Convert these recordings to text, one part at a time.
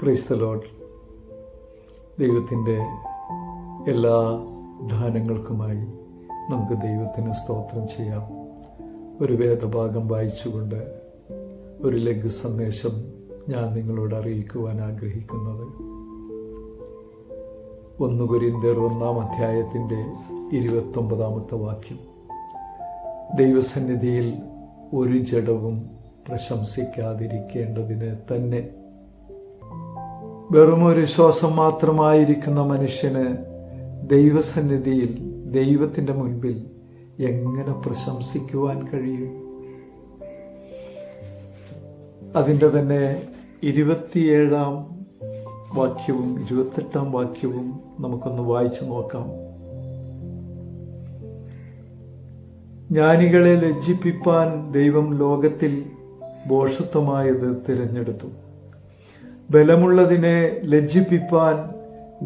Praise the Lord. ദൈവത്തിൻ്റെ എല്ലാ ദാനങ്ങൾക്കുമായി നമുക്ക് ദൈവത്തിന് സ്തോത്രം ചെയ്യാം. ഒരു വേദഭാഗം വായിച്ചുകൊണ്ട് ഒരു ലഘു സന്ദേശം ഞാൻ നിങ്ങളോട് അറിയിക്കുവാൻ ആഗ്രഹിക്കുന്നത് 1 കൊരിന്ത്യർ 1-ാം വാക്യം. ദൈവസന്നിധിയിൽ ഒരു ജഡവും പ്രശംസിക്കാതിരിക്കേണ്ടതിന് തന്നെ. വെറുമൊരു ശ്വാസം മാത്രമായിരിക്കുന്ന മനുഷ്യന് ദൈവസന്നിധിയിൽ ദൈവത്തിൻ്റെ മുൻപിൽ എങ്ങനെ പ്രശംസിക്കുവാൻ കഴിയും? അതിൻ്റെ തന്നെ 27-ാം വാക്യവും 28-ാം വാക്യവും നമുക്കൊന്ന് വായിച്ചു നോക്കാം. ജ്ഞാനികളെ ലജ്ജിപ്പിപ്പാൻ ദൈവം ലോകത്തിൽ ഭോഷത്വമായത് തിരഞ്ഞെടുത്തു. ബലമുള്ളതിനെ ലജ്ജിപ്പിപ്പാൻ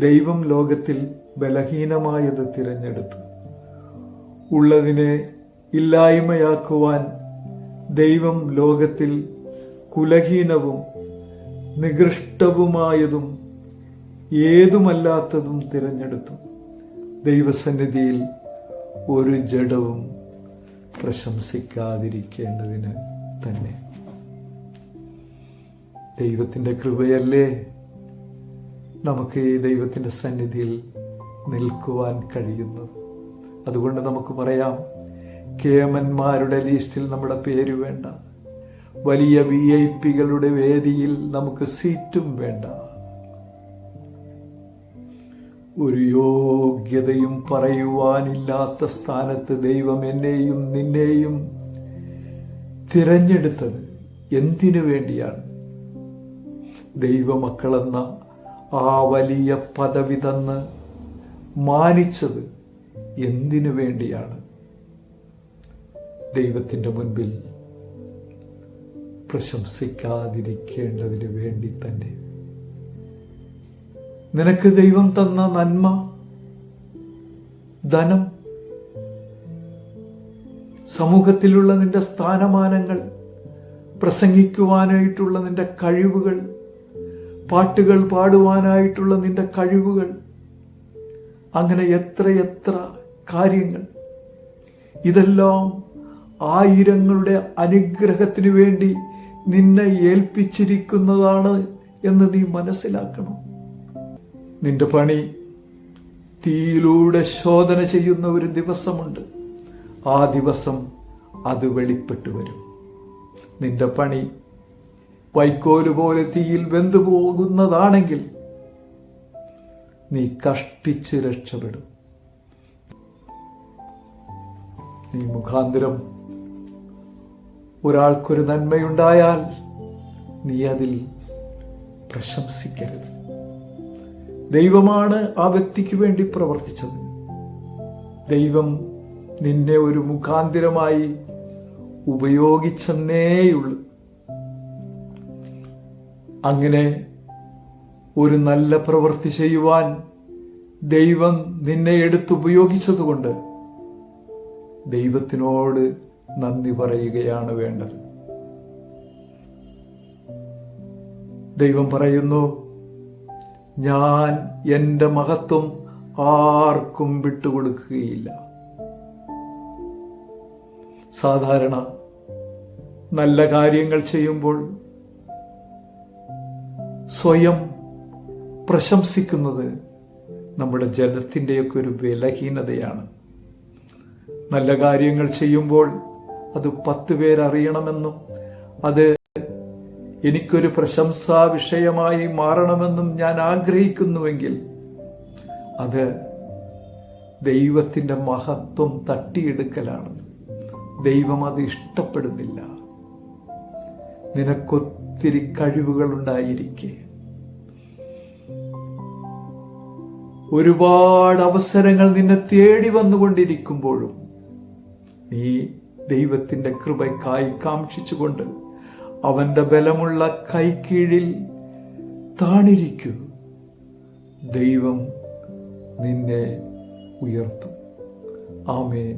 ദൈവം ലോകത്തിൽ ബലഹീനമായത് തിരഞ്ഞെടുത്തു. ഉള്ളതിനെ ഇല്ലായ്മയാക്കുവാൻ ദൈവം ലോകത്തിൽ കുലഹീനവും നികൃഷ്ടവുമായതും ഏതുമല്ലാത്തതും തിരഞ്ഞെടുത്തു. ദൈവസന്നിധിയിൽ ഒരു ജഡവും പ്രശംസിക്കാതിരിക്കേണ്ടതിന് തന്നെ. ദൈവത്തിൻ്റെ കൃപയല്ലേ നമുക്ക് ഈ ദൈവത്തിൻ്റെ സന്നിധിയിൽ നിൽക്കുവാൻ കഴിയുന്നത്. അതുകൊണ്ട് നമുക്ക് പറയാം, കേമന്മാരുടെ ലിസ്റ്റിൽ നമ്മുടെ പേര് വേണ്ട, വലിയ VIP-കളുടെ വേദിയിൽ നമുക്ക് സീറ്റും വേണ്ട, ഒരു യോഗ്യതയും പറയുവാനില്ലാത്ത സ്ഥാനത്ത് ദൈവം എന്നെയും നിന്നെയും തിരഞ്ഞെടുത്തത് എന്തിനു വേണ്ടിയാണ്? ദൈവമക്കളെന്ന ആ വലിയ പദവി തന്ന് മാനിച്ചത് എന്തിനു വേണ്ടിയാണ്? ദൈവത്തിൻ്റെ മുൻപിൽ പ്രശംസിക്കാതിരിക്കേണ്ടതിന് വേണ്ടി തന്നെ. നിനക്ക് ദൈവം തന്ന നന്മ, ധനം, സമൂഹത്തിലുള്ള നിന്റെ സ്ഥാനമാനങ്ങൾ, പ്രസംഗിക്കുവാനായിട്ടുള്ള നിന്റെ കഴിവുകൾ, പാട്ടുകൾ പാടുവാനായിട്ടുള്ള നിന്റെ കഴിവുകൾ, അങ്ങനെ എത്രയെത്ര കാര്യങ്ങൾ, ഇതെല്ലാം ആയിരങ്ങളുടെ അനുഗ്രഹത്തിനു വേണ്ടി നിന്നെ ഏൽപ്പിച്ചിരിക്കുന്നതാണ് എന്ന് നീ മനസ്സിലാക്കണം. നിന്റെ പണി തീയിലൂടെ ശോധന ചെയ്യുന്ന ഒരു ദിവസമുണ്ട്. ആ ദിവസം അത് വെളിപ്പെട്ടു വരും. നിന്റെ പണി വൈക്കോല് പോലെ തീയിൽ വെന്തു പോകുന്നതാണെങ്കിൽ നീ കഷ്ടിച്ച് രക്ഷപ്പെടും. നീ മുഖാന്തരം ഒരാൾക്കൊരു നന്മയുണ്ടായാൽ നീ അതിൽ പ്രശംസിക്കരുത്. ദൈവമാണ് ആ വ്യക്തിക്ക് വേണ്ടി പ്രവർത്തിച്ചത്. ദൈവം നിന്നെ ഒരു മുഖാന്തിരമായി ഉപയോഗിച്ചെന്നേയുള്ളൂ. അങ്ങനെ ഒരു നല്ല പ്രവൃത്തി ചെയ്യുവാൻ ദൈവം നിന്നെ എടുത്തുപയോഗിച്ചതുകൊണ്ട് ദൈവത്തിനോട് നന്ദി പറയുകയാണ് വേണ്ടത്. ദൈവം പറയുന്നു, ഞാൻ എൻ്റെ മഹത്വം ആർക്കും വിട്ടുകൊടുക്കുകയില്ല. സാധാരണ നല്ല കാര്യങ്ങൾ ചെയ്യുമ്പോൾ സ്വയം പ്രശംസിക്കുന്നത് നമ്മുടെ ജഡത്തിൻ്റെയൊക്കെ ഒരു ബലഹീനതയാണ്. നല്ല കാര്യങ്ങൾ ചെയ്യുമ്പോൾ അത് 10 പേരറിയണമെന്നും അത് എനിക്കൊരു പ്രശംസാ വിഷയമായി മാറണമെന്നും ഞാൻ ആഗ്രഹിക്കുന്നുവെങ്കിൽ അത് ദൈവത്തിൻ്റെ മഹത്വം തട്ടിയെടുക്കലാണ്. ദൈവം അത് ഇഷ്ടപ്പെടുന്നില്ല. നിനക്കൊത്തിരി കഴിവുകളുണ്ടായിരിക്കെ, ഒരുപാട് അവസരങ്ങൾ നിന്നെ തേടി വന്നുകൊണ്ടിരിക്കുമ്പോഴും നീ ദൈവത്തിൻ്റെ കൃപയ്ക്കായി കാംക്ഷിച്ചുകൊണ്ട് അവൻ്റെ ബലമുള്ള കൈക്കീഴിൽ താണിരിക്കൂ. ദൈവം നിന്നെ ഉയർത്തും. ആമേൻ.